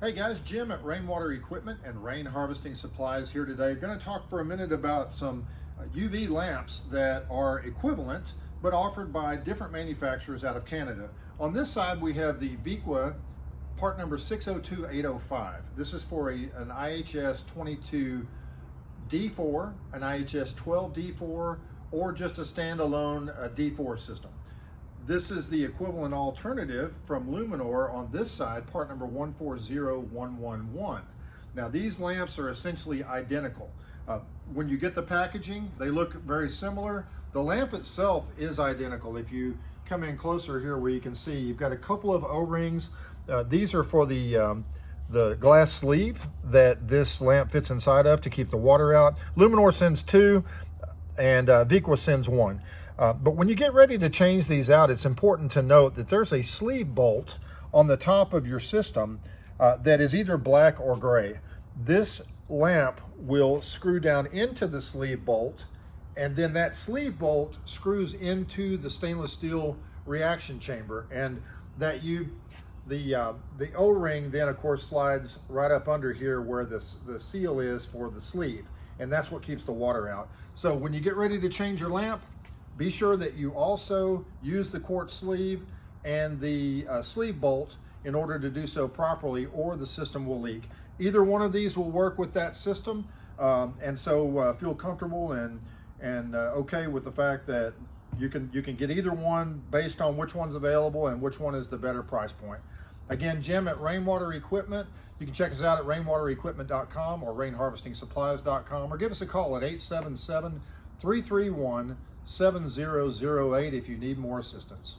Hey guys, Jim at Rainwater Equipment and Rain Harvesting Supplies here today. Going to talk for a minute about some UV lamps that are equivalent but offered by different manufacturers out of Canada. On this side we have the Viqua part number 602-805. This is for an IHS22-D4, an IHS12-D4, or just a standalone D4 system. This is the equivalent alternative from Luminor on this side, part number 140111. Now these lamps are essentially identical. When you get the packaging, they look very similar. The lamp itself is identical. If you come in closer here where you can see, you've got a couple of O-rings. These are for the glass sleeve that this lamp fits inside of to keep the water out. Luminor sends two and Viqua sends one. But when you get ready to change these out, it's important to note that there's a sleeve bolt on the top of your system that is either black or gray. This lamp will screw down into the sleeve bolt, and then that sleeve bolt screws into the stainless steel reaction chamber, and that the O-ring then of course slides right up under here where the seal is for the sleeve, and that's what keeps the water out. So when you get ready to change your lamp, be sure that you also use the quartz sleeve and the sleeve bolt in order to do so properly, or the system will leak. Either one of these will work with that system, and so feel comfortable and okay with the fact that you can get either one based on which one's available and which one is the better price point. Again, Jim at Rainwater Equipment. You can check us out at rainwaterequipment.com or rainharvestingsupplies.com, or give us a call at 877-331-7008 if you need more assistance.